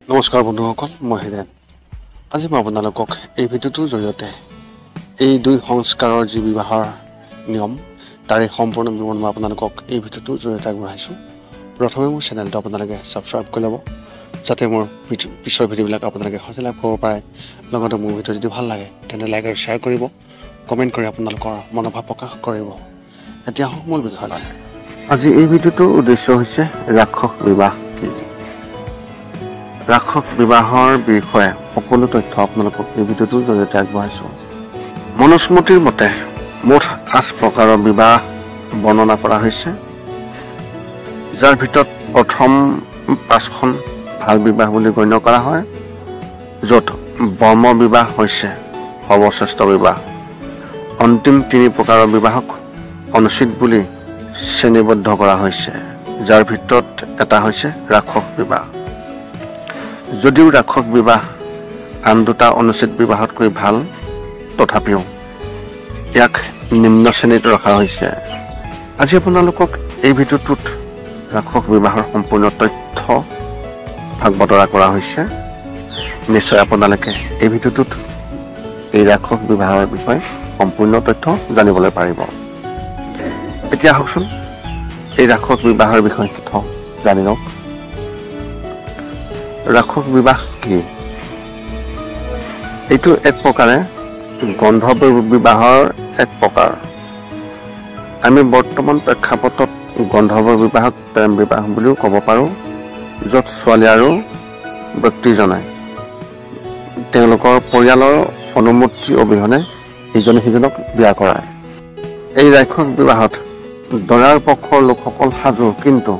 নমস্কাৰ বন্ধুসকল, মই হিৰেণ। আজি মই আপোনালোকক এই ভিডিঅ'টোৰ জৰিয়তে এই দুই সংস্কাৰৰ যি বিবাহৰ নিয়ম তাৰে সম্পূৰ্ণ বিৱৰণ মই আপোনালোকক এই ভিডিঅ'টোৰ জৰিয়তে আগবঢ়াইছোঁ। প্ৰথমে মোৰ চেনেলটো আপোনালোকে ছাবস্ক্ৰাইব কৰি ল'ব, যাতে মোৰ পিছৰ ভিডিঅ'বিলাক আপোনালোকে সহজে লাভ কৰিব পাৰে। লগতে মোৰ ভিডিঅ' যদি ভাল লাগে তেন্তে লাইক আৰু শ্বেয়াৰ কৰিব, কমেণ্ট কৰি আপোনালোকৰ মনোভাৱ প্ৰকাশ কৰিব। এতিয়া আহক মূল বিষয়লৈ। আজি এই ভিডিঅ'টোৰ উদ্দেশ্য হৈছে ৰাক্ষস বিবাহ কি। ৰাক্ষস বিবাহৰ বিষয়ে সকলো তথ্য আপোনালোকক এই ভিডিঅ'টোৰ জৰিয়তে আগবঢ়াইছোঁ। মনুস্মৃতিৰ মতে মুঠ 8 প্ৰকাৰৰ বিবাহ বৰ্ণনা কৰা হৈছে, যাৰ ভিতৰত প্ৰথম 5খন ভাল বিবাহ বুলি গণ্য কৰা হয়, য'ত ব্ৰহ্ম বিবাহ হৈছে সৰ্বশ্ৰেষ্ঠ বিবাহ। অন্তিম 3 প্ৰকাৰৰ বিবাহক অনুচিত বুলি শ্ৰেণীবদ্ধ কৰা হৈছে, যাৰ ভিতৰত এটা হৈছে ৰাক্ষস বিবাহ। যদিও ৰাক্ষস বিবাহ আন দুটা অনুচিত বিবাহতকৈ ভাল, তথাপিও ইয়াক নিম্ন শ্ৰেণীত ৰখা হৈছে। আজি আপোনালোকক এই ভিডিঅ'টোত ৰাক্ষস বিবাহৰ সম্পূৰ্ণ তথ্য ভাগ বতৰা কৰা হৈছে। নিশ্চয় আপোনালোকে এই ভিডিঅ'টোত এই ৰাক্ষস বিবাহৰ বিষয়ে সম্পূৰ্ণ তথ্য জানিবলৈ পাৰিব। এতিয়া আহকচোন এই ৰাক্ষস বিবাহৰ বিষয়ে তথ্য জানি লওক। ৰাক্ষস বিবাহ কি? এইটো এক প্ৰকাৰে গন্ধৰ্ব বিবাহৰ এক প্ৰকাৰ। আমি বৰ্তমান প্ৰেক্ষাপটত গন্ধৰ্ব বিবাহক প্ৰেম বিবাহ বুলিও ক'ব পাৰোঁ, য'ত ছোৱালী আৰু ব্যক্তিজনে তেওঁলোকৰ পৰিয়ালৰ অনুমতি অবিহনে ইজনে সিজনক বিয়া কৰায়। এই ৰাক্ষস বিবাহত দৰাৰ পক্ষৰ লোকসকল সাজু, কিন্তু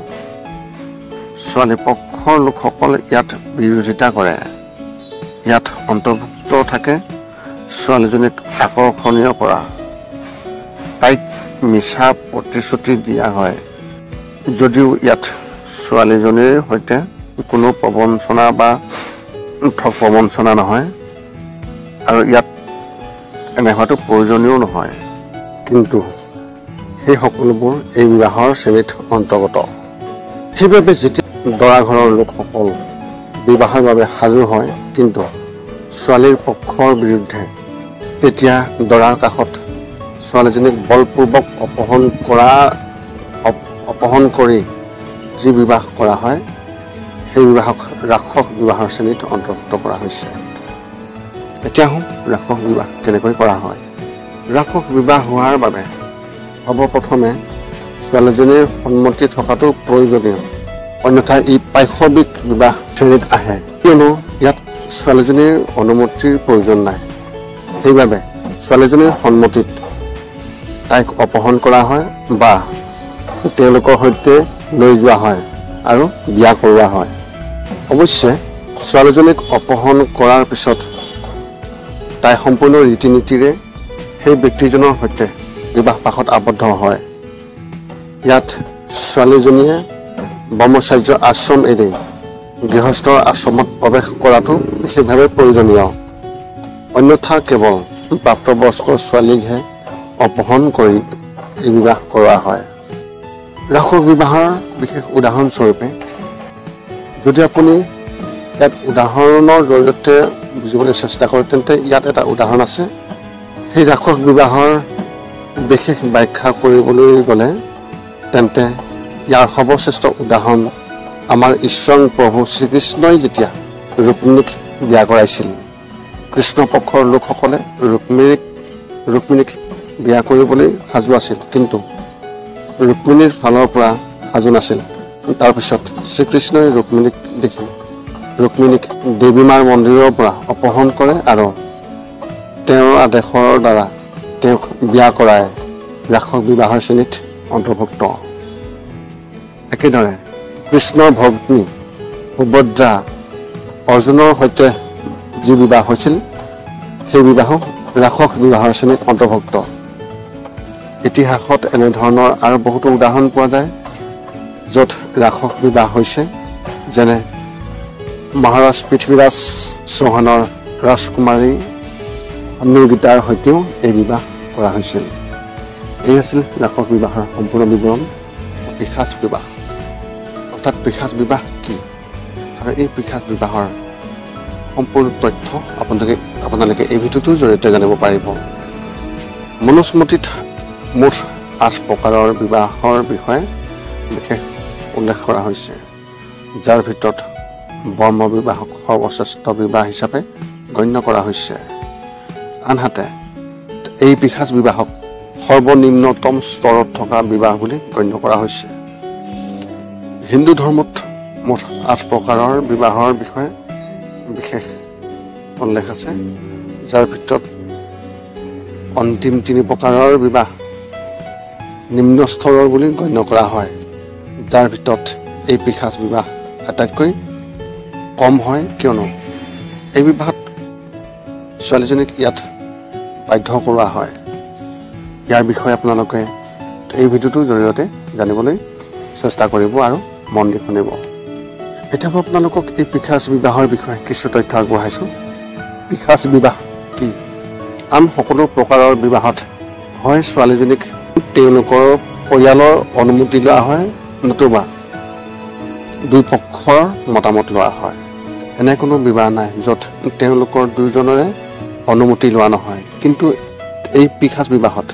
ছোৱালী পক্ষৰ লোকসকল ইয়াত বিৰোধিতা কৰে। ইয়াত অন্তৰ্ভুক্ত থাকে ছোৱালীজনীক আকৰ্ষণীয় কৰা, তাইক মিছা প্ৰতিশ্ৰুতি দিয়া হয়। যদিও ইয়াত ছোৱালীজনীৰ সৈতে কোনো প্ৰবঞ্চনা বা ঠগ প্ৰবঞ্চনা নহয়, আৰু ইয়াত এনে হোৱাটো প্ৰয়োজনীয় নহয়, কিন্তু সেই সকলোবোৰ এই বিবাহৰ শ্ৰেণীত অন্তৰ্গত। সেইবাবে যেতিয়া দৰা ঘৰৰ লোকসকল বিবাহৰ বাবে সাজু হয়, কিন্তু ছোৱালীৰ পক্ষৰ বিৰুদ্ধে, তেতিয়া দৰাৰ কাষত ছোৱালীজনীক বলপূৰ্বক অপহৰণ কৰি যি বিবাহ কৰা হয়, সেই বিবাহক ৰাক্ষস বিবাহৰ শ্ৰেণীত অন্তৰ্ভুক্ত কৰা হৈছে। এতিয়া আহোঁ ৰাক্ষস বিবাহ কেনেকৈ কৰা হয়। ৰাক্ষস বিবাহ হোৱাৰ বাবে সৰ্বপ্ৰথমে ছোৱালীজনীৰ সন্মতি থকাটো প্ৰয়োজনীয়, অন্যথা ই পাশৱিক বিবাহ শ্ৰেণীত আহে, কিয়নো ইয়াত ছোৱালীজনীৰ অনুমতিৰ প্ৰয়োজন নাই। সেইবাবে ছোৱালীজনীৰ সন্মতিত তাইক অপহৰণ কৰা হয় বা তেওঁলোকৰ সৈতে লৈ যোৱা হয় আৰু বিয়া কৰোৱা হয়। অৱশ্যে ছোৱালীজনীক অপহৰণ কৰাৰ পিছত তাই সম্পূৰ্ণ ৰীতি নীতিৰে সেই ব্যক্তিজনৰ সৈতে বিবাহ পাশত আবদ্ধ হয়। ইয়াত ছোৱালীজনীয়ে ব্ৰহ্মচাৰ্যৰ আশ্ৰম এৰি গৃহস্থৰ আশ্ৰমত প্ৰৱেশ কৰাটো বিশেষভাৱে প্ৰয়োজনীয়, অন্যথা কেৱল প্ৰাপ্তবয়স্ক ছোৱালীকহে অপহৰণ কৰি এই বিবাহ কৰোৱা হয়। ৰাক্ষস বিবাহৰ বিশেষ উদাহৰণস্বৰূপে যদি আপুনি ইয়াত উদাহৰণৰ জৰিয়তে বুজিবলৈ চেষ্টা কৰে, তেন্তে ইয়াত এটা উদাহৰণ আছে। সেই ৰাক্ষস বিবাহৰ বিশেষ ব্যাখ্যা কৰিবলৈ গ'লে তেন্তে ইয়াৰ সৰ্বশ্ৰেষ্ঠ উদাহৰণ আমাৰ ঈশ্বৰ প্ৰভু শ্ৰীকৃষ্ণই যেতিয়া ৰুক্মিণীক বিয়া কৰাইছিল। কৃষ্ণ পক্ষৰ লোকসকলে ৰুক্মিণীক বিয়া কৰিবলৈ সাজু আছিল, কিন্তু ৰুক্মিণীৰ ফালৰ পৰা সাজু নাছিল। তাৰপিছত শ্ৰীকৃষ্ণই ৰুক্মিণীক দেখি ৰুক্মিণীক দেৱী মাৰ মন্দিৰৰ পৰা অপহৰণ কৰে আৰু তেওঁৰ আদেশৰ দ্বাৰা তেওঁক বিয়া কৰায় ৰাক্ষস বিবাহৰ শ্ৰেণীত অন্তৰ্ভুক্ত। একেদৰে কৃষ্ণৰ ভগ্নী সুভদ্ৰা অৰ্জুনৰ সৈতে যি বিবাহ হৈছিল, সেই বিবাহো ৰাক্ষস বিবাহৰ শ্ৰেণীত অন্তৰ্ভুক্ত। ইতিহাসত এনেধৰণৰ আৰু বহুতো উদাহৰণ পোৱা যায়, য'ত ৰাক্ষস বিবাহ হৈছে, যেনে মহাৰাজ পৃথ্বীৰাজ চৌহানৰ ৰাজকুমাৰী সংগীতাৰ সৈতেও এই বিবাহ কৰা হৈছিল। এই আছিল ৰাক্ষস বিবাহৰ সম্পূৰ্ণ বিৱৰণ। পিশাচ বিবাহ অৰ্থাৎ পিশাচ বিবাহ কি? আৰু এই পিশাচ বিবাহৰ সম্পূৰ্ণ তথ্য আপোনালোকে এই ভিডিঅ'টোৰ জৰিয়তে জানিব পাৰিব। মনুস্মৃতিত মুঠ 8 প্ৰকাৰৰ বিবাহৰ বিষয়ে বিশেষ উল্লেখ কৰা হৈছে, যাৰ ভিতৰত বৰ্ম বিবাহক সৰ্বশ্ৰেষ্ঠ বিবাহ হিচাপে গণ্য কৰা হৈছে। আনহাতে এই পিশাচ বিবাহক সৰ্বনিম্নতম স্তৰত থকা বিবাহ বুলি গণ্য কৰা হৈছে। হিন্দু ধৰ্মত মুঠ 8 প্ৰকাৰৰ বিবাহৰ বিষয়ে বিশেষ উল্লেখ আছে, যাৰ ভিতৰত অন্তিম 3 প্ৰকাৰৰ বিবাহ নিম্ন স্তৰৰ বুলি গণ্য কৰা হয়, যাৰ ভিতৰত এই পিশাচ বিবাহ আটাইতকৈ কম হয়, কিয়নো এই বিবাহত ছোৱালীজনীক ইয়াত বাধ্য কৰোৱা হয়। ইয়াৰ বিষয়ে আপোনালোকে এই ভিডিঅ'টোৰ জৰিয়তে জানিবলৈ চেষ্টা কৰিব আৰু মন দি শুনিব। এতিয়া মই আপোনালোকক এই পিশাচ বিবাহৰ বিষয়ে কিছু তথ্য আগবঢ়াইছোঁ। পিশাচ বিবাহ কি? আন সকলো প্ৰকাৰৰ বিবাহত হয় ছোৱালীজনীক তেওঁলোকৰ পৰিয়ালৰ অনুমতি লোৱা হয়, নতুবা দুই পক্ষৰ মতামত লোৱা হয়। এনে কোনো বিবাহ নাই য'ত তেওঁলোকৰ দুয়োজনৰে অনুমতি লোৱা নহয়। কিন্তু এই পিশাচ বিবাহত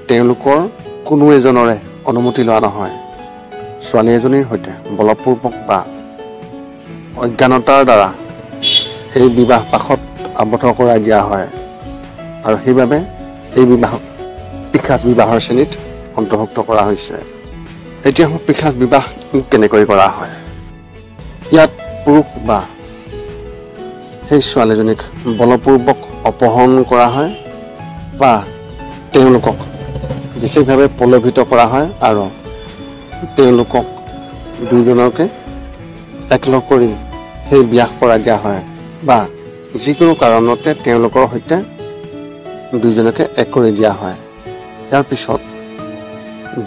তেওঁলোকৰ কোনো এজনৰে অনুমতি লোৱা নহয়। ছোৱালী এজনীৰ সৈতে বলপূৰ্বক বা অজ্ঞানতাৰ দ্বাৰা সেই বিবাহ পাশত আবদ্ধ কৰাই দিয়া হয় আৰু সেইবাবে এই বিবাহক পিশাচ বিবাহৰ শ্ৰেণীত অন্তৰ্ভুক্ত কৰা হৈছে। এতিয়া পিশাচ বিবাহ কেনেকৈ কৰা হয়? ইয়াত পুৰুষ বা সেই ছোৱালীজনীক বলপূৰ্বক অপহৰণ কৰা হয় বা তেওঁলোকক বিশেষভাৱে প্ৰলোভিত কৰা হয় আৰু তেওঁলোকক দুয়োজনকে একলগ কৰি সেই বিয়া কৰাই দিয়া হয় বা যিকোনো কাৰণতে তেওঁলোকৰ সৈতে দুয়োজনকে এক কৰি দিয়া হয়। ইয়াৰ পিছত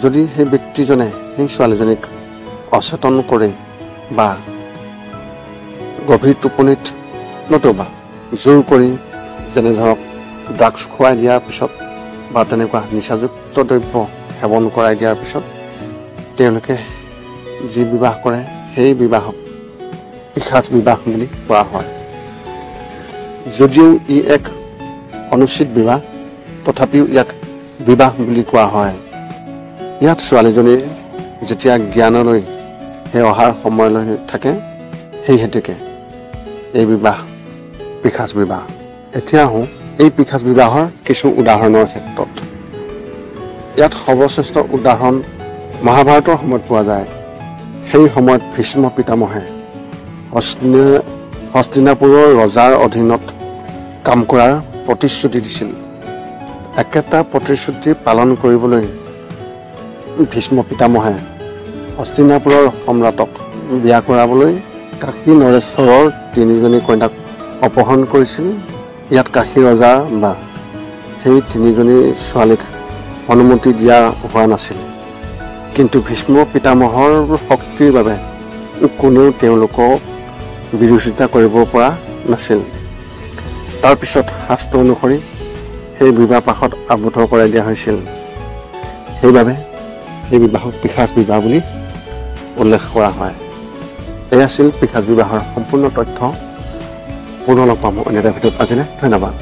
যদি সেই ব্যক্তিজনে সেই ছোৱালীজনীক অচেতন কৰে বা গভীৰ টোপনিত নতুবা জোৰ কৰি যেনে ধৰক ড্ৰাগছ খুৱাই দিয়াৰ পিছত বা তেনেকুৱা নিচাযুক্ত দ্ৰব্য সেৱন কৰাই দিয়াৰ পিছত তেওঁলোকে যি বিবাহ কৰে সেই বিবাহক পিশাচ বিবাহ বুলি কোৱা হয়। যদিও ই এক অনুচিত বিবাহ, তথাপিও ইয়াক বিবাহ বুলি কোৱা হয়। ইয়াত ছোৱালীজনীৰ যেতিয়া জ্ঞানলৈ সেই অহাৰ সময়লৈ থাকে, সেই হেতুকে এই বিবাহ পিশাচ বিবাহ। এতিয়া আহোঁ এই পিশাচ বিবাহৰ কিছু উদাহৰণৰ ক্ষেত্ৰত। ইয়াত সৰ্বশ্ৰেষ্ঠ উদাহৰণ মহাভাৰতৰ সময়ত পোৱা যায়। সেই সময়ত ভীষ্ম পিতামহে হস্তিনাপুৰৰ ৰজাৰ অধীনত কাম কৰাৰ প্ৰতিশ্ৰুতি দিছিল। একেটা প্ৰতিশ্ৰুতি পালন কৰিবলৈ ভীষ্ম পিতামহে হস্তিনাপুৰৰ সম্ৰাটক বিয়া কৰাবলৈ কাশী নৰেশ্বৰৰ 3জনী কন্যাক অপহৰণ কৰিছিল। ইয়াত কাশী ৰজা বা সেই 3জনী ছোৱালীক অনুমতি দিয়া হোৱা নাছিল। কিন্তু ভীষ্ম পিতামহৰ শক্তিৰ বাবে কোনেও তেওঁলোকক বিৰোধিতা কৰিব পৰা নাছিল। তাৰপিছত শাস্ত্ৰ অনুসৰি সেই বিবাহ পাশত আবদ্ধ কৰাই দিয়া হৈছিল। সেইবাবে এই বিবাহক পিশাচ বিবাহ বুলি উল্লেখ কৰা হয়। এয়া আছিল পিশাচ বিবাহৰ সম্পূৰ্ণ তথ্য। পুনৰ লগ পাম অন্য এটা ভিডিঅ'ত। আজিলৈ ধন্যবাদ।